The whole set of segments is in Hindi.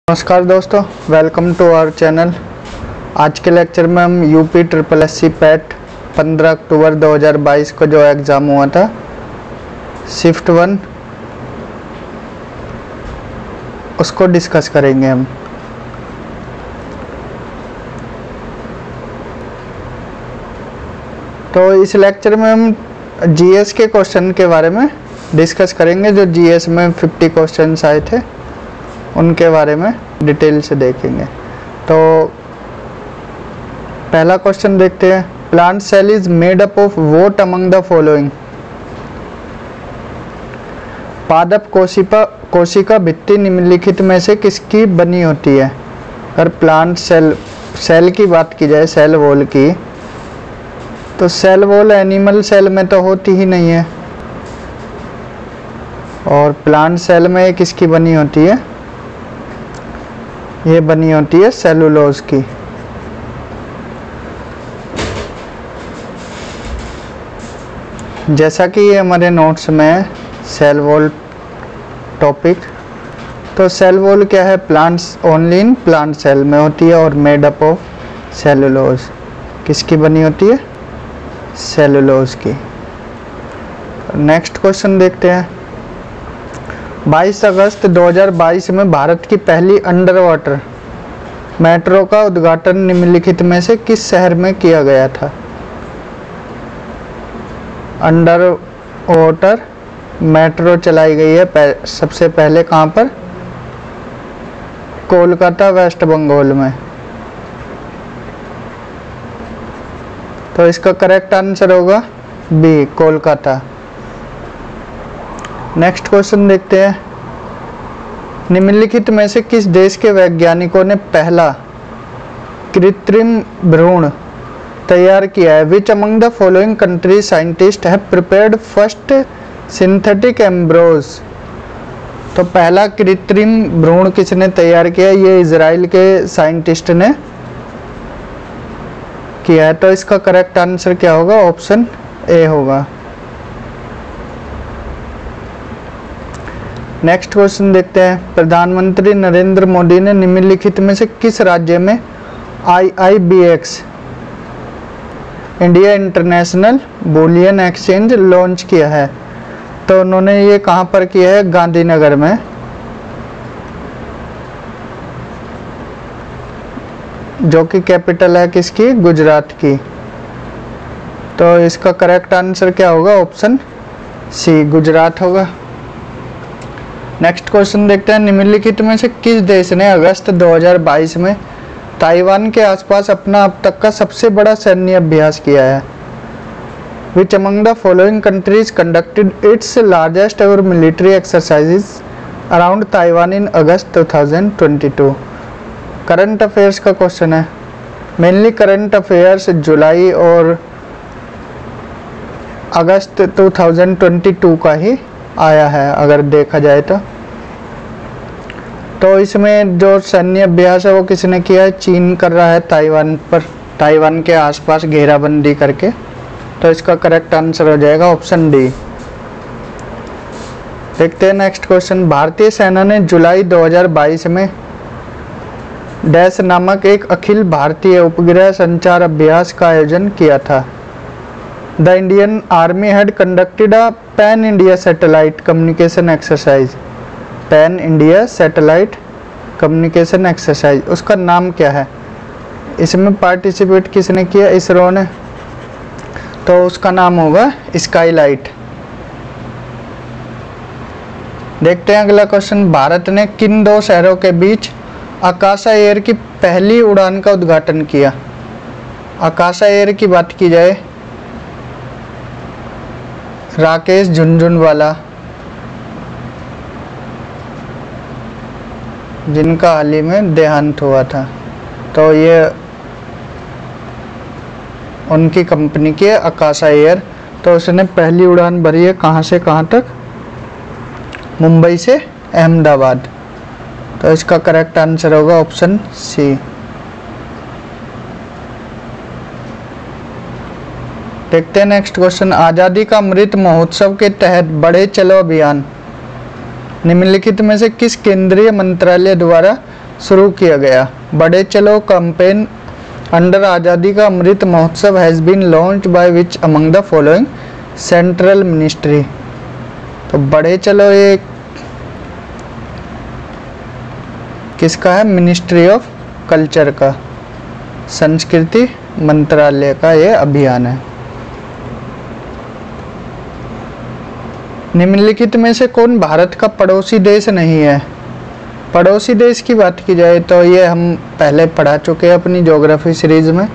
नमस्कार दोस्तों, वेलकम टू आवर चैनल। आज के लेक्चर में हम यूपी SSC पैट 15 अक्टूबर 2022 को जो एग्ज़ाम हुआ था शिफ्ट 1 उसको डिस्कस करेंगे हम। तो इस लेक्चर में हम जीएस के क्वेश्चन के बारे में डिस्कस करेंगे। जो जीएस में 50 क्वेश्चंस आए थे उनके बारे में डिटेल से देखेंगे। तो पहला क्वेश्चन देखते हैं। Plant cell is made up of what among the following. पादप कोशिका भित्ति निम्नलिखित में से किसकी बनी होती है। अगर प्लांट सेल की बात की जाए, सेल वॉल की, तो सेल वॉल एनिमल सेल में तो होती ही नहीं है, और प्लांट सेल में किसकी बनी होती है, ये बनी होती है सेलुलोज की। जैसा कि ये हमारे नोट्स में है सेल वॉल टॉपिक, तो सेल वॉल क्या है, plants only in plant cell में होती है और मेड अप ऑफ सेलुलोज। किसकी बनी होती है, सेलुलोज की। नेक्स्ट क्वेश्चन देखते हैं। 22 अगस्त 2022 में भारत की पहली अंडर वाटर मेट्रो का उद्घाटन निम्नलिखित में से किस शहर में किया गया था। अंडर वाटर मेट्रो चलाई गई है सबसे पहले कहाँ पर, कोलकाता, वेस्ट बंगाल में। तो इसका करेक्ट आंसर होगा बी, कोलकाता। नेक्स्ट क्वेश्चन देखते हैं। निम्नलिखित में से किस देश के वैज्ञानिकों ने पहला कृत्रिम भ्रूण तैयार किया है। विच among the following country scientist have prepared first synthetic Ambrose. तो पहला कृत्रिम भ्रूण किसने तैयार किया, ये इजराइल के साइंटिस्ट ने किया है। तो इसका करेक्ट आंसर क्या होगा, ऑप्शन ए होगा। नेक्स्ट क्वेश्चन देखते हैं। प्रधानमंत्री नरेंद्र मोदी ने निम्नलिखित में से किस राज्य में IIBX India international bullion exchange launch किया है। तो उन्होंने ये कहाँ पर किया है, गांधीनगर में, जो कि कैपिटल है किसकी, गुजरात की। तो इसका करेक्ट आंसर क्या होगा, ऑप्शन सी, गुजरात होगा। नेक्स्ट क्वेश्चन देखते हैं। निम्नलिखित में से किस देश ने अगस्त 2022 में ताइवान के आसपास अपना अब तक का सबसे बड़ा सैन्य अभ्यास किया है। विच among the following countries conducted its largest ever military exercises around Taiwan in August 2022। Current affairs का क्वेश्चन है, मेनली करंट अफेयर्स जुलाई और अगस्त 2022 का ही आया है अगर देखा जाए तो इसमें जो सैन्य अभ्यास है वो किसने किया है, चीन कर रहा है ताइवान पर, ताइवान के आसपास घेराबंदी करके। तो इसका करेक्ट आंसर हो जाएगा ऑप्शन डी। देखते हैं नेक्स्ट क्वेश्चन। भारतीय सेना ने जुलाई 2022 में डैश नामक एक अखिल भारतीय उपग्रह संचार अभ्यास का आयोजन किया था। The Indian army had conducted a pan India satellite communication exercise. Pan India satellite communication exercise, उसका नाम क्या है। इसमें पार्टिसिपेट किसने किया, इसरो ने। तो उसका नाम होगा स्काईलाइट। देखते हैं अगला क्वेश्चन। भारत ने किन दो शहरों के बीच आकाशा एयर की पहली उड़ान का उद्घाटन किया। आकाशा एयर की बात की जाए, राकेश झुनझुनवाला, जिनका हाल ही में देहांत हुआ था, तो ये उनकी कंपनी की है आकाशा एयर। तो उसने पहली उड़ान भरी है कहाँ से कहाँ तक, मुंबई से अहमदाबाद। तो इसका करेक्ट आंसर होगा ऑप्शन सी। देखते हैं नेक्स्ट क्वेश्चन। आज़ादी का अमृत महोत्सव के तहत बढ़े चलो अभियान निम्नलिखित में से किस केंद्रीय मंत्रालय द्वारा शुरू किया गया? बढ़े चलो कैंपेन अंडर आज़ादी Ka Amrit Mahotsav has been launched by which among the following central ministry. तो बढ़े चलो ये किसका है? मिनिस्ट्री ऑफ कल्चर का, संस्कृति मंत्रालय का ये अभियान है। निम्नलिखित में से कौन भारत का पड़ोसी देश नहीं है? पड़ोसी देश की बात की जाए तो ये हम पहले पढ़ा चुके हैं अपनी ज्योग्राफी सीरीज में।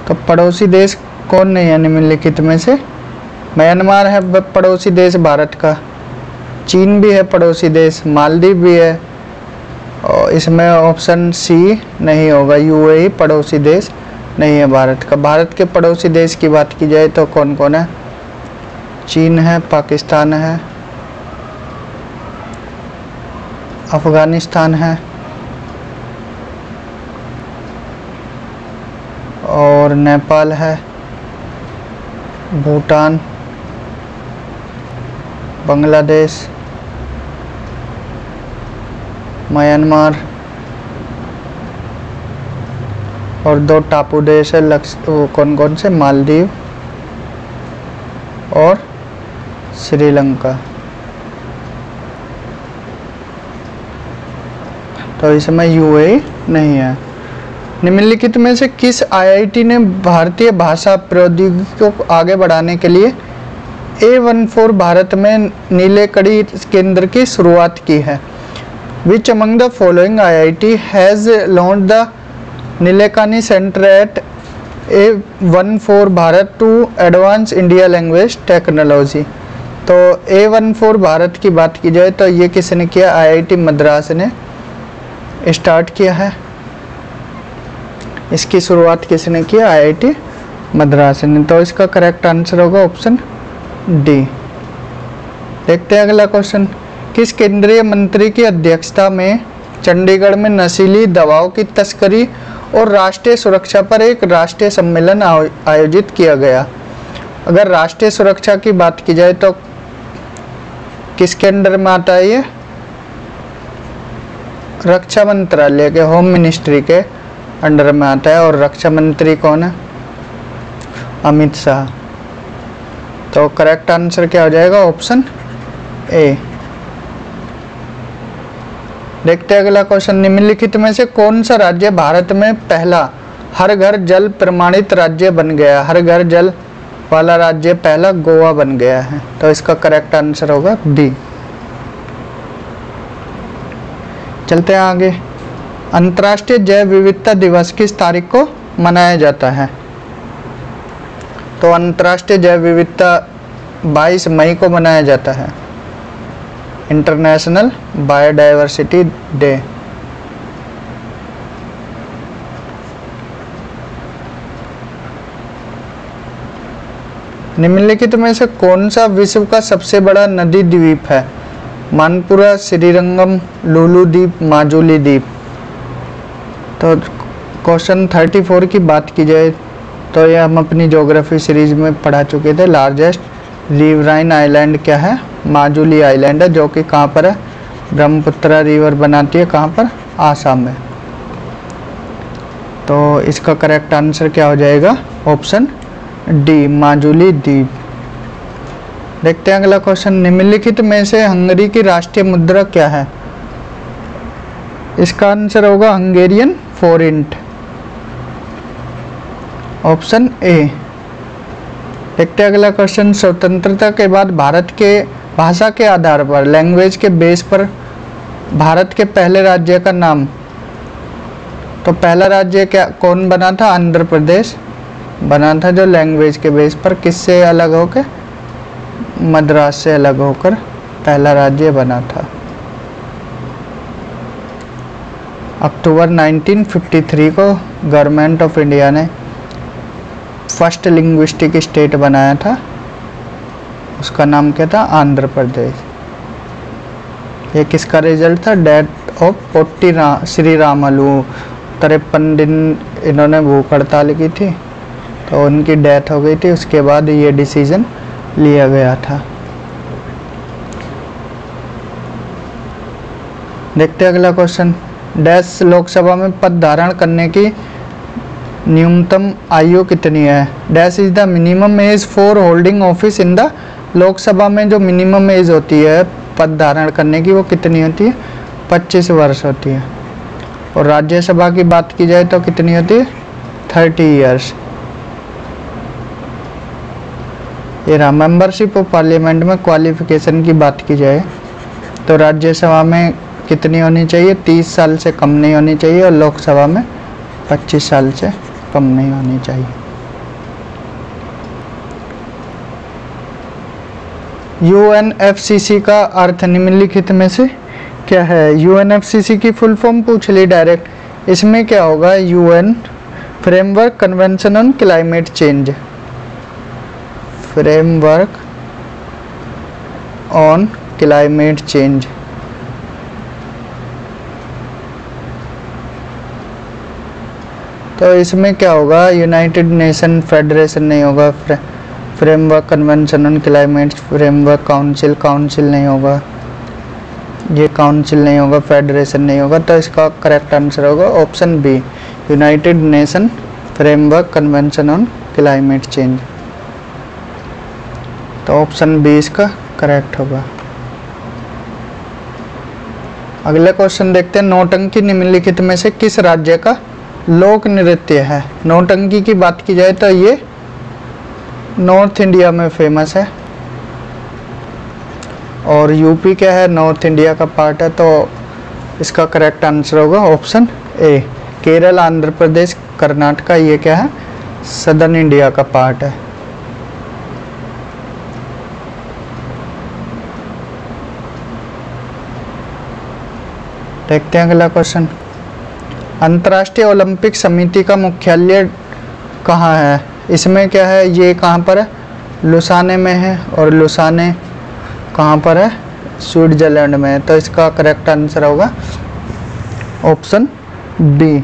तो पड़ोसी देश कौन नहीं है निम्नलिखित में से? म्यांमार है पड़ोसी देश भारत का, चीन भी है पड़ोसी देश, मालदीव भी है, और इसमें ऑप्शन सी नहीं होगा, यूएई पड़ोसी देश नहीं है भारत का। भारत के पड़ोसी देश की बात की जाए तो कौन कौन है? चीन है, पाकिस्तान है, अफगानिस्तान है और नेपाल है, भूटान, बांग्लादेश, म्यांमार और 2 टापू देश है कौन कौन से? मालदीव और श्रीलंका। तो इसमें यूएई नहीं है। निम्नलिखित में से किस आईआईटी ने भारतीय भाषा प्रौद्योगिकी को आगे बढ़ाने के लिए A14 भारत में नीले कड़ी केंद्र की शुरुआत की है? Which among the following IIT has launched the Nilekani centre at A14 Bharat to advance India language technology? तो A14 भारत की बात की जाए तो ये किसने किया? आईआईटी मद्रास ने स्टार्ट किया है। इसकी शुरुआत किसने किया? आईआईटी मद्रास ने। तो इसका करेक्ट आंसर होगा ऑप्शन डी। देखते हैं अगला क्वेश्चन। किस केंद्रीय मंत्री की अध्यक्षता में चंडीगढ़ में नशीली दवाओं की तस्करी और राष्ट्रीय सुरक्षा पर एक राष्ट्रीय सम्मेलन आयोजित किया गया? अगर राष्ट्रीय सुरक्षा की बात की जाए तो किसके अंडर में आता है ये? रक्षा मंत्रालय के, होम मिनिस्ट्री के अंडर में आता है। और रक्षा मंत्री कौन है? अमित शाह। तो करेक्ट आंसर क्या हो जाएगा? Option A. देखते हैं अगला क्वेश्चन। निम्नलिखित में से कौन सा राज्य भारत में पहला हर घर जल प्रमाणित राज्य बन गया? हर घर जल वाला राज्य पहला गोवा बन गया है। तो इसका करेक्ट आंसर होगा डी। चलते हैं आगे। अंतर्राष्ट्रीय जैव विविधता दिवस किस तारीख को मनाया जाता है? तो अंतर्राष्ट्रीय जैव विविधता 22 मई को मनाया जाता है, इंटरनेशनल बायोडाइवर्सिटी डे। निम्नलिखित में से कौन सा विश्व का सबसे बड़ा नदी द्वीप है? मानपुरा, श्रीरंगम, लुलु द्वीप, माजुली द्वीप। तो क्वेश्चन 34 की बात की जाए तो ये हम अपनी ज्योग्राफी सीरीज में पढ़ा चुके थे। लार्जेस्ट रिवराइन आइलैंड क्या है? माजुली आइलैंड है, जो कि कहाँ पर है? ब्रह्मपुत्र रिवर बनाती है कहाँ पर? आसाम में। तो इसका करेक्ट आंसर क्या हो जाएगा? ऑप्शन डी, माजुली द्वीप। देखते हैं अगला क्वेश्चन। निम्नलिखित में से हंगरी की राष्ट्रीय मुद्रा क्या है? इसका आंसर होगा हंगेरियन फोरिंट, ऑप्शन ए। देखते हैं अगला क्वेश्चन। स्वतंत्रता के बाद भारत के भाषा के आधार पर, लैंग्वेज के बेस पर भारत के पहले राज्य का नाम? तो पहला राज्य क्या कौन बना था? आंध्र प्रदेश बना था, जो लैंग्वेज के बेस पर किससे अलग होकर? मद्रास से अलग होकर पहला राज्य बना था। अक्टूबर 1953 को गवर्नमेंट ऑफ इंडिया ने फर्स्ट लिंग्विस्टिक स्टेट बनाया था, उसका नाम क्या था? आंध्र प्रदेश। ये किसका रिजल्ट था? Death of potty Shri Ramulu. 53 दिन इन्होंने भूख हड़ताल की थी, तो उनकी डेथ हो गई थी। उसके बाद ये डिसीजन लिया गया था। देखते हैं अगला क्वेश्चन। डैश लोकसभा में पद धारण करने की न्यूनतम आयु कितनी है? Dash is the minimum age for holding office in the Lok Sabha में जो मिनिमम एज होती है पद धारण करने की वो कितनी होती है? 25 वर्ष होती है। और राज्यसभा की बात की जाए तो कितनी होती है? 30 ईयर्स। ये रहा। मेंबरशिप ऑफ पार्लियामेंट में क्वालिफिकेशन की बात की जाए तो राज्यसभा में कितनी होनी चाहिए? 30 साल से कम नहीं होनी चाहिए और लोकसभा में 25 साल से कम नहीं होनी चाहिए। यूएनएफसीसी का अर्थ निम्नलिखित में से क्या है? यूएनएफसीसी की फुल फॉर्म पूछ ली डायरेक्ट। इसमें क्या होगा? UN framework Convention on Climate change. Framework on Climate Change. तो इसमें क्या होगा? यूनाइटेड नेशन फेडरेशन नहीं होगा। Framework Convention on climate, framework council, council नहीं होगा, ये काउंसिल नहीं होगा, फेडरेशन नहीं होगा। तो इसका करेक्ट आंसर होगा option B, United Nation Framework Convention on Climate Change. तो ऑप्शन बी इसका करेक्ट होगा। अगला क्वेश्चन देखते हैं। नौटंकी निम्नलिखित में से किस राज्य का लोक नृत्य है? नौटंकी की बात की जाए तो ये नॉर्थ इंडिया में फेमस है और यूपी क्या है? नॉर्थ इंडिया का पार्ट है। तो इसका करेक्ट आंसर होगा ऑप्शन ए, केरल, आंध्र प्रदेश, कर्नाटका, ये क्या है? सदर्न इंडिया का पार्ट है। देखते हैं अगला क्वेश्चन। अंतर्राष्ट्रीय ओलंपिक समिति का मुख्यालय कहाँ है? इसमें क्या है? ये कहाँ पर है? लुसाने में है। और लुसाने कहाँ पर है? स्विट्जरलैंड में है। तो इसका करेक्ट आंसर होगा ऑप्शन बी।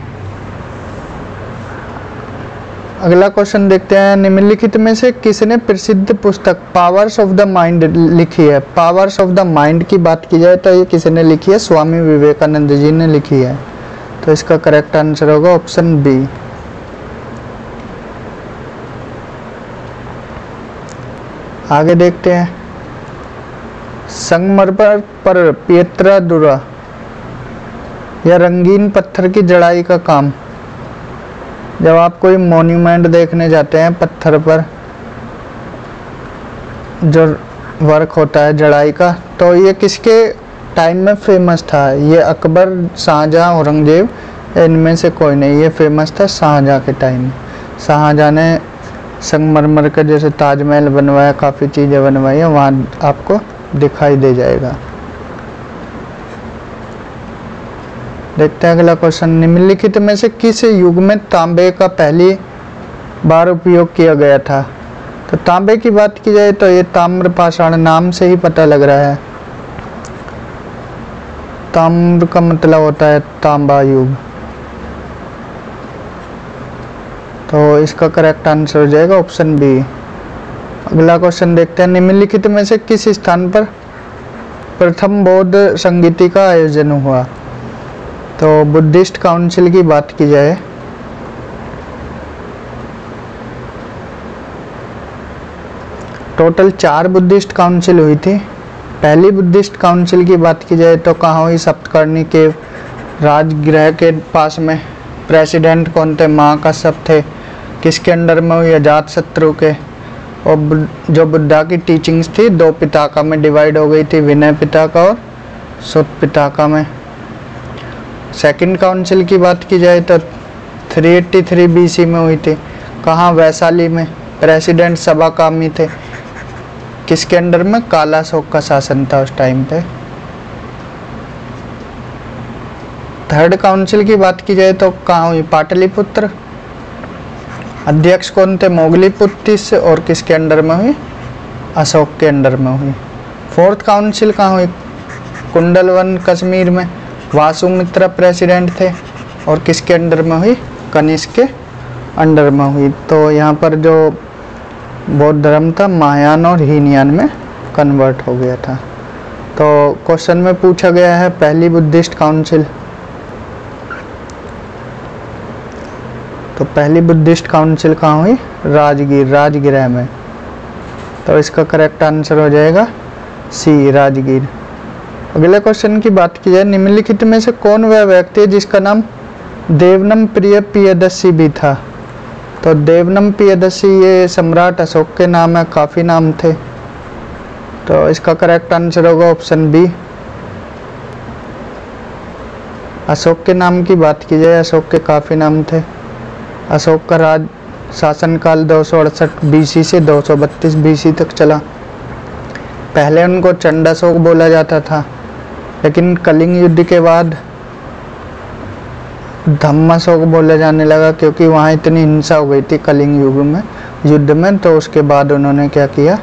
अगला क्वेश्चन देखते हैं। निम्नलिखित में से किसने प्रसिद्ध पुस्तक पावर्स ऑफ द माइंड लिखी है? पावर्स ऑफ द माइंड की बात की जाए तो ये किसने लिखी है? स्वामी विवेकानंद जी ने लिखी है। तो इसका करेक्ट आंसर होगा ऑप्शन बी। आगे देखते हैं। संगमरमर पर पियत्रादुरा या रंगीन पत्थर की जड़ाई का काम। जब आप कोई मॉन्यूमेंट देखने जाते हैं, पत्थर पर जो वर्क होता है जड़ाई का, तो ये किसके टाइम में फेमस था? ये अकबर, शाहजहां, औरंगजेब, इनमें से कोई नहीं। ये फेमस था शाहजहां के टाइम। शाहजहां ने संगमरमर का जैसे ताजमहल बनवाया, काफ़ी चीज़ें बनवाई हैं, वहाँ आपको दिखाई दे जाएगा। देखते हैं अगला क्वेश्चन। निम्नलिखित में से किस युग में तांबे का पहली बार उपयोग किया गया था? तो तांबे की बात की जाए तो ये ताम्रपाषाण, नाम से ही पता लग रहा है। ताम्र का मतलब होता है तांबा युग। तो इसका करेक्ट आंसर हो जाएगा ऑप्शन बी। अगला क्वेश्चन देखते हैं। निम्नलिखित में से किस स्थान पर प्रथम बौद्ध संगीति का आयोजन हुआ? तो बुद्धिस्ट काउंसिल की बात की जाए टोटल 4 बुद्धिस्ट काउंसिल हुई थी। पहली बुद्धिस्ट काउंसिल की बात की जाए तो कहाँ हुई? सप्तकर्णी के राजगृह के पास में। प्रेसिडेंट कौन थे? महाकाश्यप थे। किसके अंडर में हुई? अजातशत्रु के। और जो बुद्धा की टीचिंग्स थी 2 पिताका में डिवाइड हो गई थी, विनय पिताका और सुत पिताका में। सेकंड काउंसिल की बात की जाए तो 383 BC में हुई थी। कहाँ? वैशाली में। प्रेसिडेंट सभाकामी थे। किसके अंडर में? कालाशोक का शासन था उस टाइम पे। थर्ड काउंसिल की बात की जाए तो कहाँ हुई? पाटलिपुत्र। अध्यक्ष कौन थे? मोगलीपुत्र। और किसके अंडर में हुई? अशोक के अंडर में हुई। फोर्थ काउंसिल कहाँ हुई? कुंडलवन, कश्मीर में। वासुमित्रा प्रेसिडेंट थे और किसके अंडर में हुई? कनिष्क के अंडर में हुई। तो यहाँ पर जो बौद्ध धर्म था, महायान और हीनयान में कन्वर्ट हो गया था। तो क्वेश्चन में पूछा गया है पहली बुद्धिस्ट काउंसिल, तो पहली बुद्धिस्ट काउंसिल कहाँ हुई? राजगीर, राजगृह में। तो इसका करेक्ट आंसर हो जाएगा सी, राजगीर। अगले क्वेश्चन की बात की जाए, निम्नलिखित में से कौन वह व्यक्ति है जिसका नाम देवनम प्रिय प्रियदर्शी भी था? तो देवनम प्रियदर्शी ये सम्राट अशोक के नाम है, काफ़ी नाम थे। तो इसका करेक्ट आंसर होगा ऑप्शन बी। अशोक के नाम की बात की जाए, अशोक के काफ़ी नाम थे। अशोक का राज शासनकाल 268 बीसी से 232 बीसी तक चला। पहले उनको चंडाशोक बोला जाता था, लेकिन कलिंग युद्ध के बाद धम्माशोक बोला जाने लगा, क्योंकि वहाँ इतनी हिंसा हो गई थी कलिंग युद्ध में। तो उसके बाद उन्होंने क्या किया,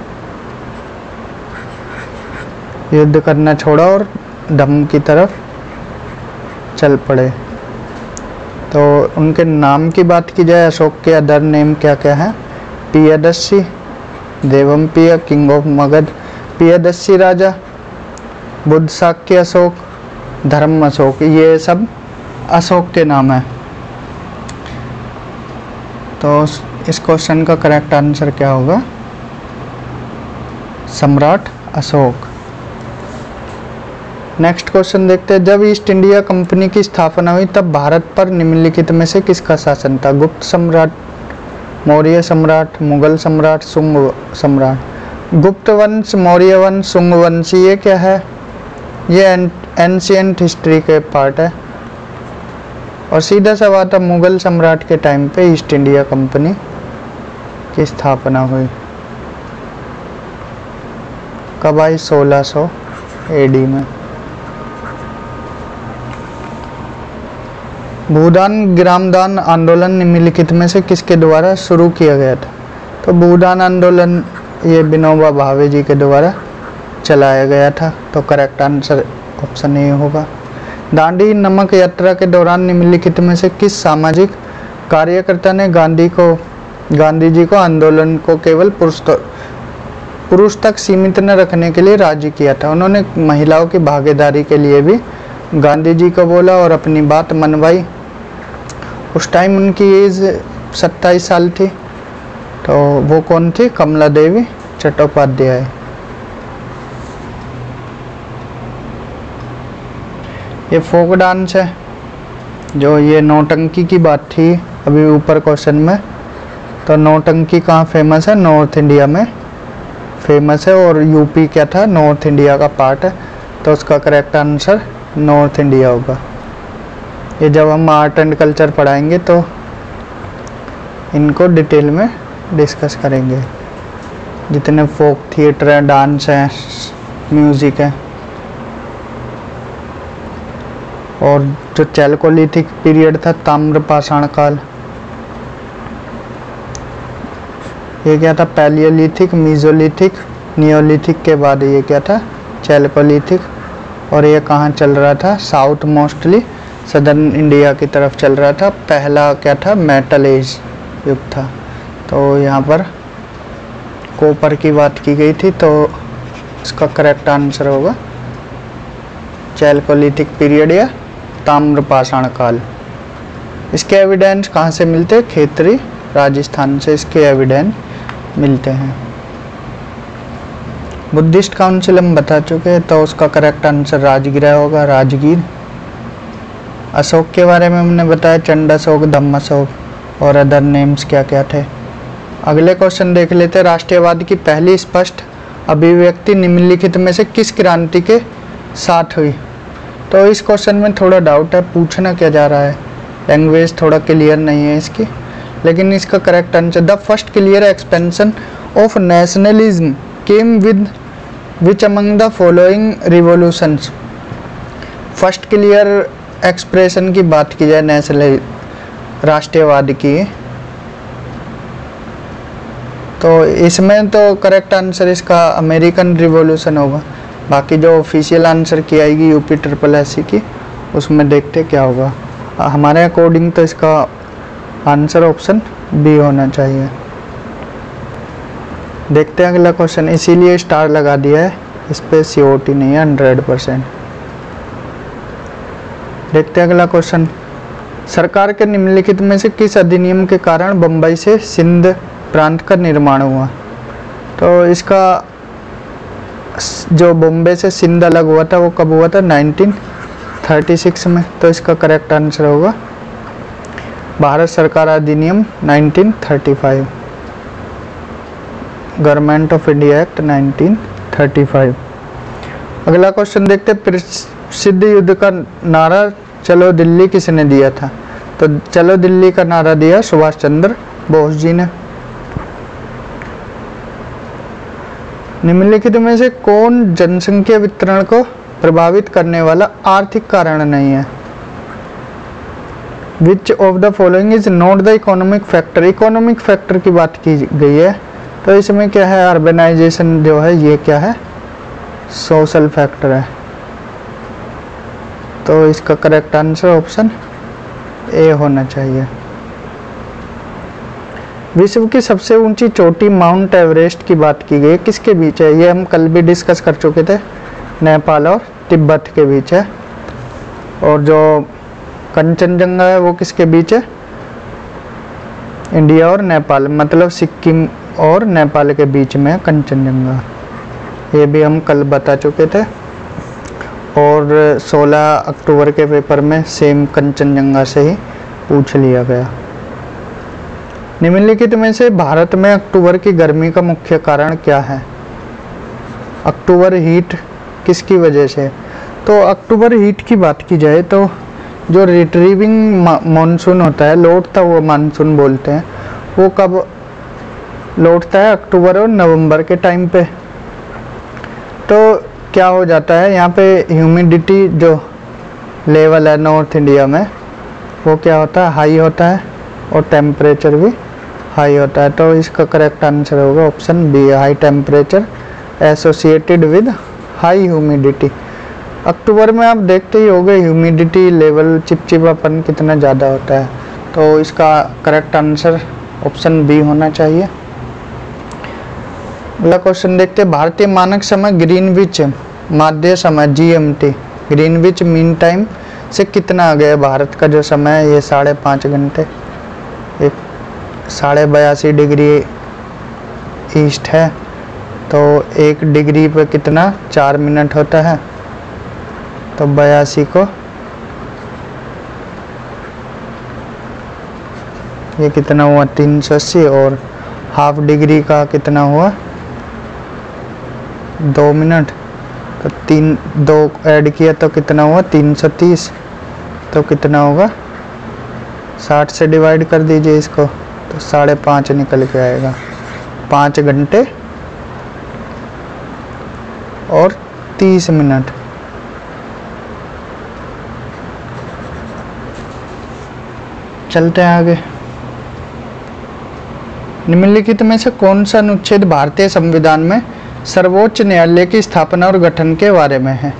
युद्ध करना छोड़ा और धम्म की तरफ चल पड़े। तो उनके नाम की बात की जाए, अशोक के अदर नेम क्या क्या है? प्रियदर्शी, देवमप्रिय, किंग ऑफ मगध, प्रियदर्शी राजा, बुद्ध शाक्य अशोक, धर्म अशोक, ये सब अशोक के नाम है। तो इस क्वेश्चन का करेक्ट आंसर क्या होगा? सम्राट अशोक। नेक्स्ट क्वेश्चन देखते हैं, जब ईस्ट इंडिया कंपनी की स्थापना हुई तब भारत पर निम्नलिखित में से किसका शासन था? गुप्त सम्राट, मौर्य सम्राट, मुगल सम्राट, शुंग सम्राट। गुप्त वंश, मौर्य वंश, शुंग वंश, ये क्या है? ये एंशिएंट हिस्ट्री के पार्ट है। और सीधा सवाल था, मुगल सम्राट के टाइम पे ईस्ट इंडिया कंपनी की स्थापना हुई। कब आई? 1600 एडी में। भूदान ग्रामदान आंदोलन निम्नलिखित में से किसके द्वारा शुरू किया गया था? तो भूदान आंदोलन ये विनोबा भावे जी के द्वारा चलाया गया था। तो करेक्ट आंसर ऑप्शन ए होगा। दांडी नमक यात्रा के दौरान निम्नलिखित में से किस सामाजिक कार्यकर्ता ने गांधी जी को आंदोलन को केवल पुरुष तक सीमित न रखने के लिए राजी किया था? उन्होंने महिलाओं की भागीदारी के लिए भी गांधी जी को बोला और अपनी बात मनवाई। उस टाइम उनकी एज 27 साल थी। तो वो कौन थी? कमला देवी चट्टोपाध्याय। ये फोक डांस है, जो ये नौटंकी की बात थी अभी ऊपर क्वेश्चन में। तो नौटंकी कहाँ फेमस है? नॉर्थ इंडिया में फेमस है। और यूपी क्या था? नॉर्थ इंडिया का पार्ट है। तो उसका करेक्ट आंसर नॉर्थ इंडिया होगा। ये जब हम आर्ट एंड कल्चर पढ़ाएंगे तो इनको डिटेल में डिस्कस करेंगे, जितने फोक थिएटर है, डांस है, म्यूज़िक है। और जो चैल्कोलिथिक पीरियड था, ताम्रपाषाण काल, ये क्या था? पैलियोलिथिक, मीजोलिथिक, नियोलिथिक के बाद ये क्या था? चैल्कोलिथिक। और ये कहाँ चल रहा था? साउथ मोस्टली सदर्न इंडिया की तरफ चल रहा था। पहला क्या था? मेटल एज युग था। तो यहाँ पर कॉपर की बात की गई थी। तो इसका करेक्ट आंसर होगा चैल्कोलिथिक पीरियड या ताम्रपाषाण काल। इसके एविडेंस कहाँ से मिलते हैं? खेतरी राजस्थान से इसके एविडेंस मिलते हैं। बुद्धिस्ट काउंसिल हम बता चुके हैं, तो उसका करेक्ट आंसर राजगृह होगा, राजगीर। अशोक के बारे में हमने बताया, चंडाशोक, धम्माशोक और अदर नेम्स क्या क्या थे। अगले क्वेश्चन देख लेते हैं, राष्ट्रीयवाद की पहली स्पष्ट अभिव्यक्ति निम्नलिखित में से किस क्रांति के साथ हुई? तो इस क्वेश्चन में थोड़ा डाउट है, पूछना क्या जा रहा है, लैंग्वेज थोड़ा क्लियर नहीं है इसकी। लेकिन इसका correct answer, the first clear expansion of nationalism came with which among the following revolutions. First clear expression की बात की जाए नेशनल राष्ट्रीयवाद की, तो इसमें तो करेक्ट आंसर इसका अमेरिकन रिवॉल्यूशन होगा। बाकी जो ऑफिशियल आंसर की आएगी यूपी SSC की, उसमें देखते क्या होगा। हमारे अकॉर्डिंग तो इसका आंसर ऑप्शन बी होना चाहिए। देखते हैं अगला क्वेश्चन, इसीलिए स्टार लगा दिया है, इस पे COT नहीं है 100%। देखते हैं अगला क्वेश्चन, सरकार के निम्नलिखित में से किस अधिनियम के कारण बम्बई से सिंध प्रांत का निर्माण हुआ? तो इसका जो बॉम्बे से सिंध अलग हुआ था वो कब हुआ था? 1936 में। तो इसका करेक्ट आंसर होगा भारत सरकार अधिनियम 1935, गवर्नमेंट ऑफ इंडिया एक्ट 1935। अगला क्वेश्चन देखते हैं, प्रसिद्ध युद्ध का नारा चलो दिल्ली किसने दिया था? तो चलो दिल्ली का नारा दिया सुभाष चंद्र बोस जी ने। निम्नलिखित में से कौन जनसंख्या वितरण को प्रभावित करने वाला आर्थिक कारण नहीं है? Which of the following is not the economic factor? Economic factor की बात की गई है, तो इसमें क्या है? अर्बनाइजेशन जो है ये क्या है? सोशल फैक्टर है। तो इसका करेक्ट आंसर ऑप्शन ए होना चाहिए। विश्व की सबसे ऊंची चोटी माउंट एवरेस्ट की बात की गई, किसके बीच है? ये हम कल भी डिस्कस कर चुके थे, नेपाल और तिब्बत के बीच है। और जो कंचनजंगा है वो किसके बीच है? इंडिया और नेपाल, मतलब सिक्किम और नेपाल के बीच में है कंचनजंगा। ये भी हम कल बता चुके थे। और 16 अक्टूबर के पेपर में सेम कंचनजंगा से ही पूछ लिया गया। निम्नलिखित में से भारत में अक्टूबर की गर्मी का मुख्य कारण क्या है? अक्टूबर हीट किसकी वजह से? तो अक्टूबर हीट की बात की जाए तो जो रिट्रीविंग मानसून होता है, लौटता हुआ मानसून बोलते हैं, वो कब लौटता है? अक्टूबर और नवंबर के टाइम पे। तो क्या हो जाता है यहाँ पे, ह्यूमिडिटी जो लेवल है नॉर्थ इंडिया में वो क्या होता है? हाई होता है, और टेम्परेचर भी हाई होता है। तो इसका करेक्ट आंसर होगा option B, high temperature associated with high humidity. अक्टूबर में आप देखते ही होंगे ह्यूमिडिटी लेवल, चिपचिपापन कितना ज़्यादा होता है। तो इसका करेक्ट आंसर ऑप्शन बी होना चाहिए। अगला क्वेश्चन देखते हैं, भारतीय मानक समय ग्रीनविच माध्य समय GMT, ग्रीनविच मीन टाइम से कितना आ गया? भारत का जो समय है ये 5.5 घंटे, 82.5 डिग्री ईस्ट है। तो 1 डिग्री पे कितना? 4 मिनट होता है। तो 82 को ये कितना हुआ? 380, और हाफ डिग्री का कितना हुआ? 2 मिनट। तो 2 ऐड किया तो कितना हुआ? 330। तो कितना होगा? 60 से डिवाइड कर दीजिए इसको, तो 5.5 निकल के आएगा। 5 घंटे और 30 मिनट। चलते हैं आगे। निम्नलिखित में से कौन सा अनुच्छेद भारतीय संविधान में सर्वोच्च न्यायालय की स्थापना और गठन के बारे में है?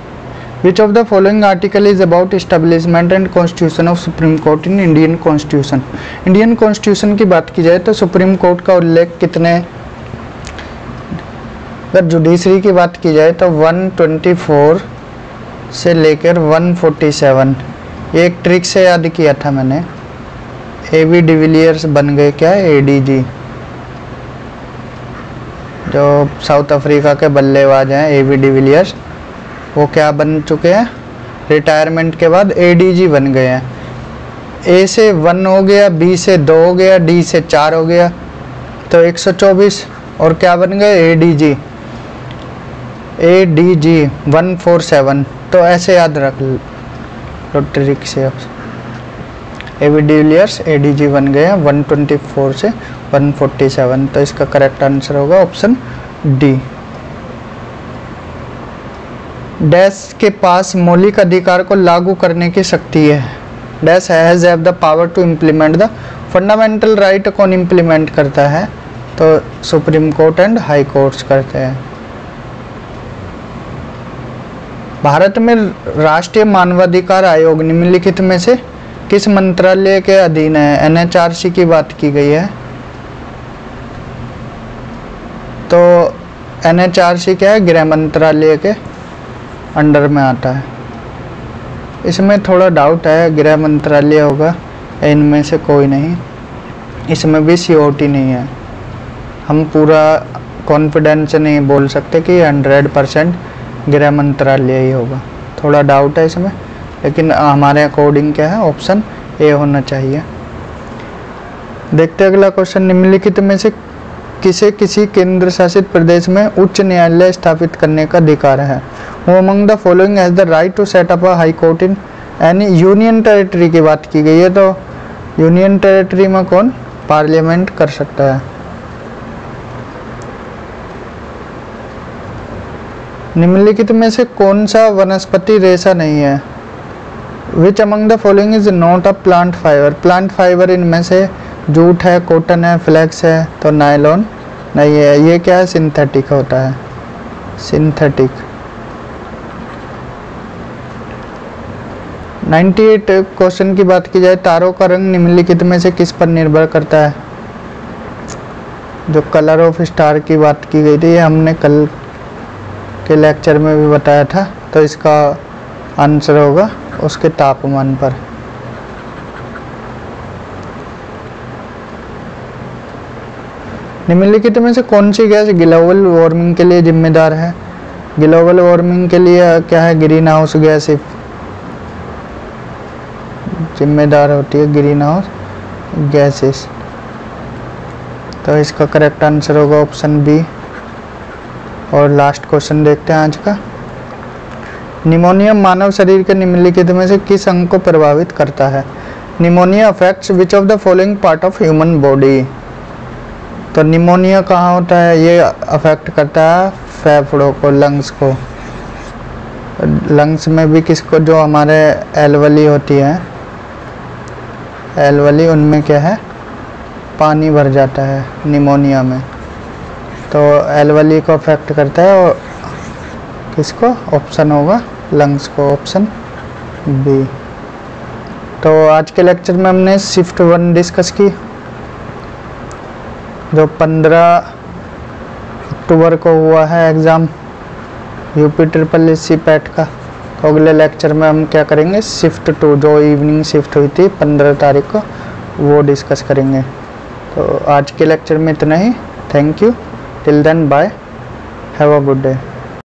Which of the following article is about establishment and constitution of supreme court in Indian constitution? Indian constitution की बात की जाए तो सुप्रीम कोर्ट का उल्लेख कितने? अगर जुडिशरी की बात की जाए तो 124 से लेकर 147। ये एक ट्रिक से याद किया था मैंने। AB डिविलियर्स बन गए क्या? ADG, जो साउथ अफ्रीका के बल्लेबाज हैं AB डिविलियर्स, वो क्या बन चुके हैं? रिटायरमेंट के बाद ADG बन गए हैं। A से 1 हो गया, B से 2 हो गया, D से 4 हो गया, तो 124, और क्या बन गए? ADG 147। तो ऐसे याद रख लो ट्रिक से। AB डिविलियर्स ADG बन गए हैं 124 से 147। तो इसका करेक्ट आंसर होगा ऑप्शन डी। डैश के पास मौलिक अधिकार को लागू करने की शक्ति है। Dash has have the power to implement the fundamental right. कौन इम्प्लीमेंट करता है? तो Supreme Court and High Courts करते हैं। भारत में राष्ट्रीय मानवाधिकार आयोग निम्नलिखित में से किस मंत्रालय के अधीन है? NHRC की बात की गई है। तो NHRC क्या है, गृह मंत्रालय के अंडर में आता है। इसमें थोड़ा डाउट है, गृह मंत्रालय होगा, इनमें से कोई नहीं। इसमें भी COT नहीं है। हम पूरा कॉन्फिडेंस से नहीं बोल सकते कि 100% गृह मंत्रालय ही होगा, थोड़ा डाउट है इसमें, लेकिन हमारे अकॉर्डिंग क्या है, ऑप्शन A होना चाहिए। देखते हैं अगला क्वेश्चन। निम्नलिखित में से किसे किसी केंद्र शासित प्रदेश में उच्च न्यायालय स्थापित करने का अधिकार है? वो among the following has the right to set up a high court in any union territory की बात की गई है, तो यूनियन टेरिटरी में कौन पार्लियामेंट कर सकता है? निम्नलिखित में से कौन सा वनस्पति रेशा नहीं है? विच among the following is not a plant fibre? Plant fibre इनमें से जूट है, कॉटन है, फ्लेक्स है, तो नायलॉन नहीं है। ये क्या है, सिंथेटिक होता है, सिंथेटिक। 98 क्वेश्चन की बात की जाए, तारों का रंग निम्नलिखित में से किस पर निर्भर करता है? जो कलर ऑफ स्टार की बात की गई थी, ये हमने कल के लेक्चर में भी बताया था, तो इसका आंसर होगा उसके तापमान पर। निम्नलिखित में से कौन सी गैस ग्लोबल वार्मिंग के लिए जिम्मेदार है? ग्लोबल वार्मिंग के लिए क्या है, ग्रीन हाउस गैस जिम्मेदार होती है, ग्रीन हाउस गैसेस। तो इसका करेक्ट आंसर होगा ऑप्शन बी। और लास्ट क्वेश्चन देखते हैं आज का। निमोनिया मानव शरीर के निम्नलिखित में से किस अंग को प्रभावित करता है? Pneumonia affects which of the following part of human body? तो निमोनिया कहाँ होता है? ये अफेक्ट करता है फेफड़ों को, लंग्स को। लंग्स में भी किसको, जो हमारे एल्वली होती है, एल्वली, उनमें क्या है, पानी भर जाता है निमोनिया में, तो एल्वली को अफेक्ट करता है। और किसको? ऑप्शन होगा लंग्स को, ऑप्शन बी। तो आज के लेक्चर में हमने शिफ्ट 1 डिस्कस की, जो 15 अक्टूबर को हुआ है एग्ज़ाम UP-SSC पैट का। तो अगले लेक्चर में हम क्या करेंगे, शिफ्ट 2 जो इवनिंग शिफ्ट हुई थी 15 तारीख को, वो डिस्कस करेंगे। तो आज के लेक्चर में इतना ही। Thank you, till then bye, have a good day.